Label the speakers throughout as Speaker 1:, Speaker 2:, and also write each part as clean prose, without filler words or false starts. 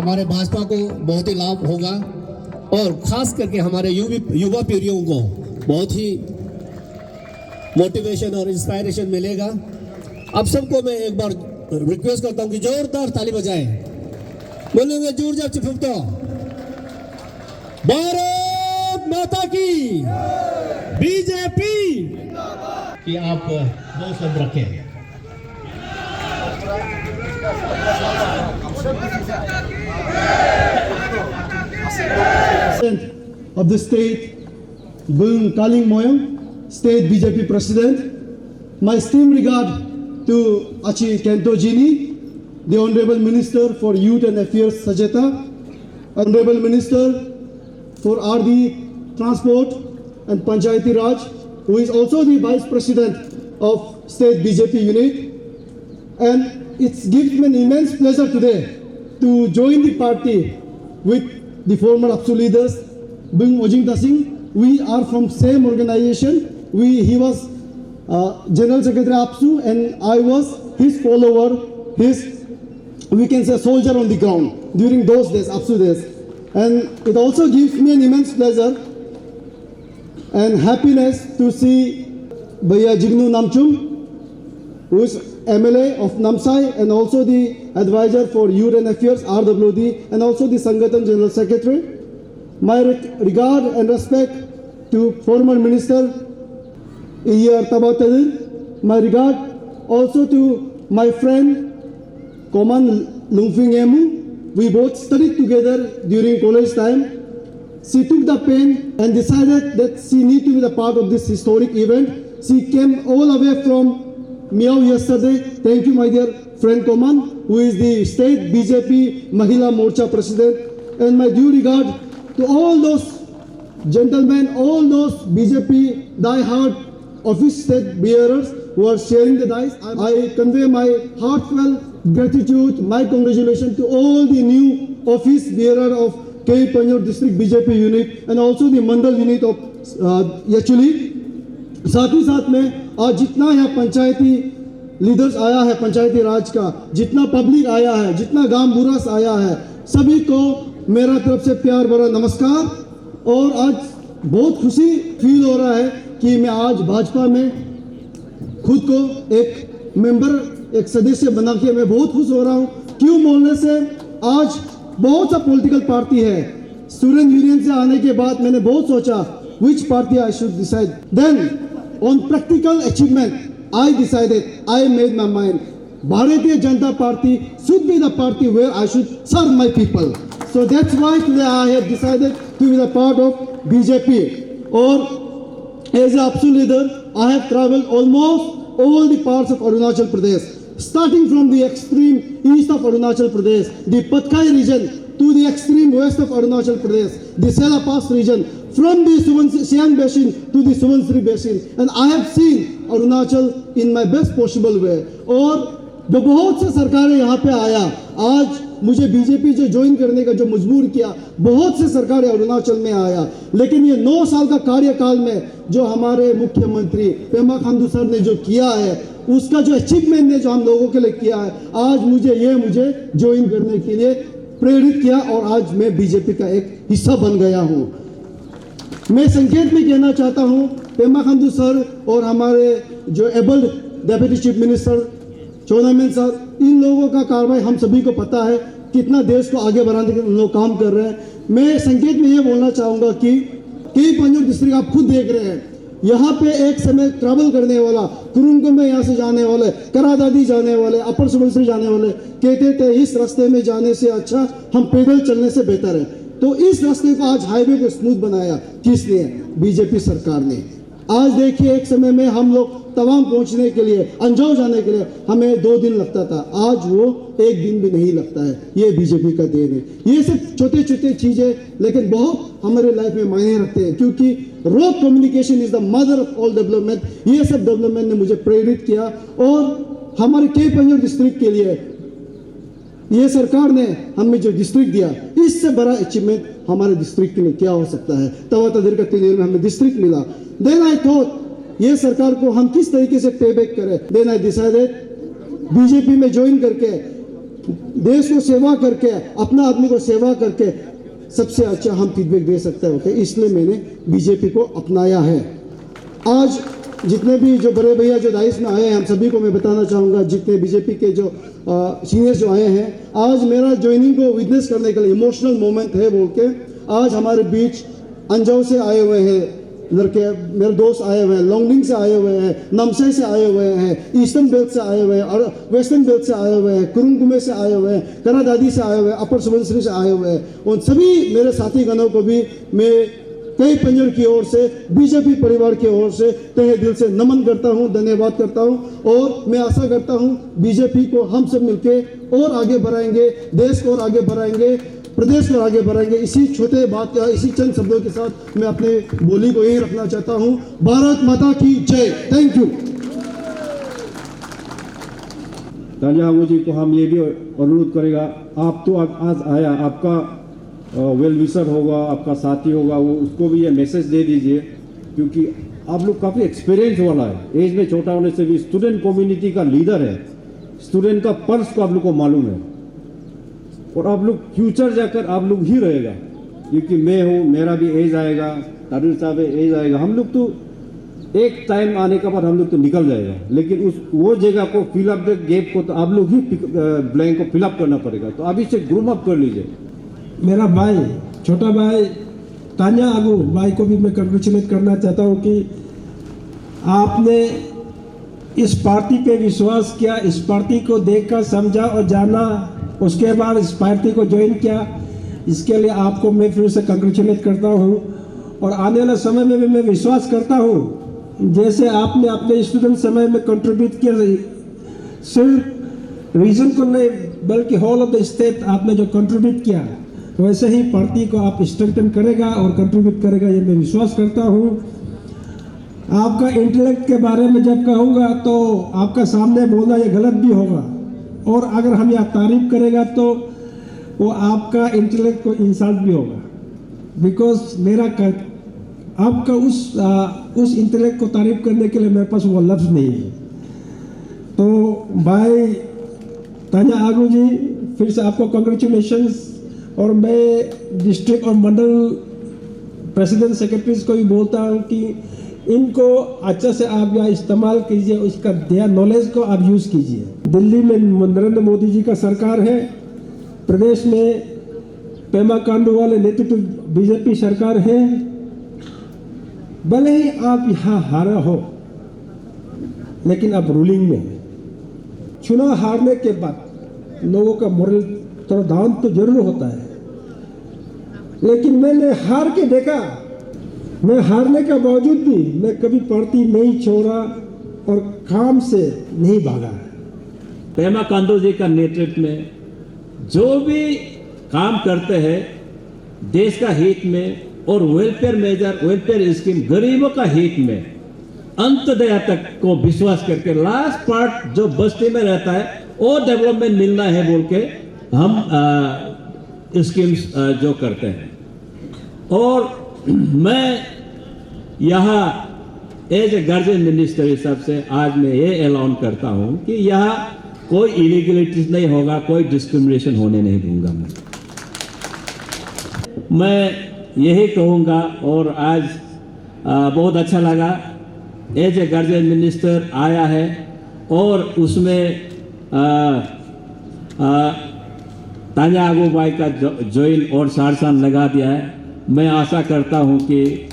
Speaker 1: हमारे भाजपा को बहुत ही लाभ होगा और खास करके हमारे युवा पीढ़ियों को बहुत ही मोटिवेशन और इंस्पायरेशन मिलेगा। अब सबको मैं एक बार रिक्वेस्ट करता हूं कि जोरदार ताली बजाएं। बोलेंगे जोर जा चिपकता भारत माता की बीजेपी कि आप दो शब्द रखें।
Speaker 2: of the state, Bung Kaling Moyong, State BJP President. My esteemed regard to Achi Kento Jini, the Honorable Minister for Youth and Affairs Sajeta, Honorable Minister for RD Transport and Panchayati Raj, who is also the Vice President of State BJP Unit. And it gives me an immense pleasure today to join the party with the former APSU leaders, Bung Ojingta Singh. We are from same organization. He was General Secretary APSU and I was his follower, we can say soldier on the ground during those days, APSU days. And it also gives me an immense pleasure and happiness to see Bhaiya Jignu Namchum, who is MLA of Namsai and also the advisor for Youth and Affairs, RWD, and also the Sangathan General Secretary. My regard and respect to former Minister Iyar Tabatadir. My regard also to my friend Koman Lungfing Emu. We both studied together during college time. She took the pen and decided that she needs to be the part of this historic event. She came all the way from Miao yesterday. Thank you, my dear friend Koman, who is the State BJP Mahila Morcha President. And my due regard to all those gentlemen, all those BJP die-hard office state bearers who are sharing the dice. I convey my heartfelt gratitude, my congratulations to all the new office bearer of K. Panjur District BJP unit and also the Mandal unit of Yachuli. साथ ही साथ में आज जितना यहाँ पंचायती leaders आया है, पंचायती राज का जितना पब्लिक आया है, जितना गांव बुरास आया है, सभी को मेरा तरफ से प्यार भरा नमस्कार। और आज बहुत खुशी फील हो रहा है कि मैं आज भाजपा में खुद को एक मेंबर, एक सदस्य बना के मैं बहुत खुश हो रहा हूँ। क्यों बोलने से आज बहुत सा पॉलिटिकल पार्टी है। स्टूडेंट यूनियन से आने के बाद मैंने बहुत सोचा which party I should decide. Then on practical achievement, I decided, I made my mind, Bharatiya Janata Party should be the party where I should serve my people. So that's why today I have decided to be the part of BJP. Or as a APSU leader, I have traveled almost all the parts of Arunachal Pradesh, starting from the extreme east of Arunachal Pradesh, the Patkai region, to the extreme west of Arunachal Pradesh, the Sela Pass region, from the Siang Basin to the Subansiri Basin, and I have seen Arunachal in my best possible way. और जो बहुत से सरकारें यहाँ पे आया, आज मुझे बीजेपी जो ज्वाइन करने का जो मजबूर किया, बहुत से सरकारें अरुणाचल में आया, लेकिन ये 9 साल का कार्यकाल में जो हमारे मुख्यमंत्री पेमा खांडू सर ने जो किया है, उसका जो अचीवमेंट ने जो हम लोगों के लिए किया है, आज मुझे ज्वाइन करने के लिए प्रेरित किया और आज मैं बीजेपी का एक हिस्सा बन गया हूँ। मैं संकेत में कहना चाहता हूँ, पेमा खांडू सर और हमारे जो abled deputy chief minister Chowna Mein sir, इन लोगों का कार्रवाई हम सभी को पता है कितना देश को आगे बढ़ाने के लिए लोग काम कर रहे हैं। मैं संकेत में ये बोलना चाहूँगा कि कई पंजाब डिस्ट्रिक्ट आप खुद देख रहे हैं, यहाँ पे एक समय ट्रैवल करने वाला कुरुंग में यहाँ से जाने वाले, करादादी जाने वाले, अपर सुबनसिरी जाने वाले कहते थे इस रास्ते में जाने से अच्छा हम पैदल चलने से बेहतर है। तो इस रास्ते को आज हाईवे को स्मूथ बनाया किसने? बीजेपी सरकार ने। आज देखिए एक समय में हम लोग तवांग पहुंचने के लिए, अंजाव जाने के लिए हमें 2 दिन लगता था, आज वो 1 दिन भी नहीं लगता है। ये बीजेपी का देन है। ये सब छोटे छोटे चीजें लेकिन बहुत हमारे लाइफ में मायने रखते हैं, क्योंकि road communication is the mother of all development. ये सब डेवलपमेंट ने मुझे प्रेरित किया और हमारे के पंजाब डिस्ट्रिक्ट के लिए ये सरकार ने हमें जो डिस्ट्रिक्ट दिया, इससे बड़ा अचीवमेंट हमारे डिस्ट्रिक्ट के लिए क्या हो सकता है। तवा तदर का क्लियर में हमें डिस्ट्रिक्ट मिला। देन आई थॉट ये सरकार को हम किस तरीके से पे बैक करें। देन आई डिसाइडेड बीजेपी में ज्वाइन करके देश को सेवा करके, अपना आदमी को सेवा करके सबसे अच्छा हम फीडबैक दे सकते होते, इसलिए मैंने बीजेपी को अपनाया है। आज जितने भी जो बड़े भैया जो दाइस में आए हैं, हम सभी को मैं बताना चाहूँगा, जितने बीजेपी के जो सीनियर्स जो आए हैं, आज मेरा ज्वाइनिंग को विटनेस करने के लिए इमोशनल मोमेंट है बोल के आज हमारे बीच अंजाव से आए हुए हैं लड़के, मेरे दोस्त आए हुए हैं, लॉन्गडिंग से आए हुए हैं, नामसाई से आए हुए हैं, ईस्टर्न बेल्ट से आए हुए हैं और वेस्टर्न बेल्ट से आए हुए हैं, कुरुंगुमे से आए हुए हैं, करादादी से आए हुए हैं, अपर सुबनसिरी से आए हुए हैं। उन सभी मेरे साथी गणों को भी मैं कई पंजर की ओर से, बीजेपी परिवार की ओर से तहे दिल से नमन करता हूं, धन्यवाद करता हूं और मैं आशा करता हूं बीजेपी को हम सब मिलके और आगे बढ़ाएंगे, देश को और आगे बढ़ाएंगे, प्रदेश को आगे बढ़ाएंगे। इसी छोटे बात या इसी चंद शब्दों के साथ मैं अपने बोली को यही रखना चाहता हूं। भारत माता की जय। Thank you.
Speaker 3: तान्या आगू जी को हम ये भी अनुरोध करेगा, आप तो आज आया, आपका वेल विशर होगा, आपका साथी होगा, वो उसको भी ये मैसेज दे दीजिए, क्योंकि आप लोग काफ़ी एक्सपीरियंस वाला है, एज में छोटा होने से भी स्टूडेंट कम्युनिटी का लीडर है, स्टूडेंट का पर्स को आप लोग को मालूम है और आप लोग फ्यूचर जाकर आप लोग ही रहेगा, क्योंकि मैं हूँ, मेरा भी एज आएगा, तारिर साहब एज आएगा, हम लोग तो एक टाइम आने के बाद हम लोग तो निकल जाएगा, लेकिन उस वो जगह को फिलअप द गैप को तो आप लोग ही ब्लैंक को फिलअप करना पड़ेगा। तो अभी से ग्रूम अप कर लीजिए।
Speaker 4: मेरा भाई, छोटा भाई तान्या आगू भाई को भी मैं कंग्रेचुलेट करना चाहता हूँ कि आपने इस पार्टी पे विश्वास किया, इस पार्टी को देखकर समझा और जाना, उसके बाद इस पार्टी को ज्वाइन किया। इसके लिए आपको मैं फिर से कंग्रेचुलेट करता हूँ और आने वाले समय में भी मैं विश्वास करता हूँ जैसे आपने अपने स्टूडेंट समय में कंट्रीब्यूट किया, सिर्फ रीजन को नहीं बल्कि होल ऑफ द स्टेट आपने जो कंट्रीब्यूट किया, वैसे ही पार्टी को आप स्ट्रेंथन करेगा और कंट्रीब्यूट करेगा, ये मैं विश्वास करता हूँ। आपका इंटेलेक्ट के बारे में जब कहूँगा तो आपका सामने बोलना ये गलत भी होगा, और अगर हम यहाँ तारीफ करेगा तो वो आपका इंटेलेक्ट को इंसल्ट भी होगा, बिकॉज मेरा आपका उस इंटेलेक्ट को तारीफ करने के लिए मेरे पास वो लफ्ज़ नहीं है। तो भाई तान्या आगू जी, फिर से आपको कंग्रेचुलेशंस, और मैं डिस्ट्रिक्ट और मंडल प्रेसिडेंट सेक्रेटरीज को भी बोलता हूँ कि इनको अच्छा से आप यहाँ इस्तेमाल कीजिए, उसका दिया नॉलेज को आप यूज़ कीजिए। दिल्ली में नरेंद्र मोदी जी का सरकार है, प्रदेश में पेमा खांडू वाले नेतृत्व बीजेपी सरकार है। भले ही आप यहाँ हारा हो, लेकिन आप रूलिंग में है। चुनाव हारने के बाद लोगों का मोरल थोड़ा डाउन तो जरूर होता है, लेकिन मैंने हार के देखा, मैं हारने के बावजूद भी मैं कभी पार्टी नहीं छोड़ा और काम से नहीं भागा।
Speaker 5: पेमा खांडू जी का नेतृत्व में जो भी काम करते हैं देश का हित में और वेलफेयर मेजर, वेलफेयर स्कीम गरीबों का हित में अंतदया तक को विश्वास करके लास्ट पार्ट जो बस्ती में रहता है वो डेवलपमेंट मिलना है बोल के हम स्कीम्स जो करते हैं। और मैं यहाँ एज ए गार्जियन मिनिस्टर हिसाब से आज मैं ये ऐलान करता हूँ कि यहाँ कोई इलीगलिटीज नहीं होगा, कोई डिस्क्रिमिनेशन होने नहीं दूंगा। मैं यही कहूँगा और आज बहुत अच्छा लगा एज ए गार्जियन मिनिस्टर आया है और उसमें तान्या आगू भाई का ज्वाइन और सारसान लगा दिया है। मैं आशा करता हूं कि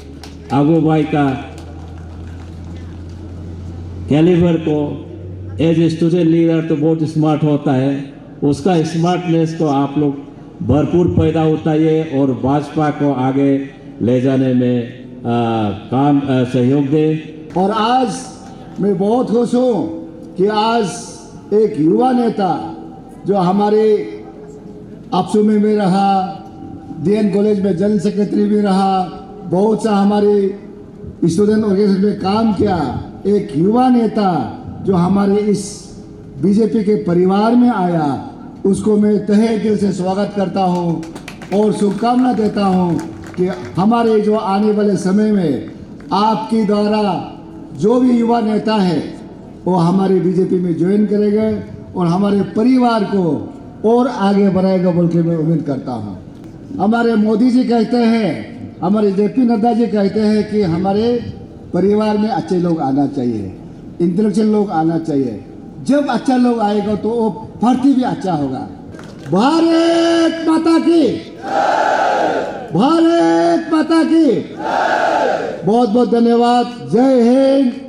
Speaker 5: आगू भाई का कैलिबर को एज ए स्टूडेंट लीडर तो बहुत स्मार्ट होता है, उसका स्मार्टनेस को आप लोग भरपूर पैदा होता है और भाजपा को आगे ले जाने में काम सहयोग दे।
Speaker 6: और आज मैं बहुत खुश हूँ कि आज एक युवा नेता जो हमारे आपसू में भी रहा, DN कॉलेज में जनरल सेक्रेटरी भी रहा, बहुत सा हमारे स्टूडेंट ऑर्गेनाइजेशन में काम किया, एक युवा नेता जो हमारे इस बीजेपी के परिवार में आया, उसको मैं तहे दिल से स्वागत करता हूँ और शुभकामना देता हूँ कि हमारे जो आने वाले समय में आपके द्वारा जो भी युवा नेता है वो हमारे बीजेपी में ज्वाइन करेंगे और हमारे परिवार को और आगे बढ़ाएगा बोल के मैं उम्मीद करता हूँ। हमारे मोदी जी कहते हैं, हमारे जेपी नड्डा जी कहते हैं कि हमारे परिवार में अच्छे लोग आना चाहिए, इंटेलेक्चुअल लोग आना चाहिए। जब अच्छा लोग आएगा तो वो पार्टी भी अच्छा होगा। भारत माता की, भारत माता की। बहुत बहुत धन्यवाद। जय हिंद।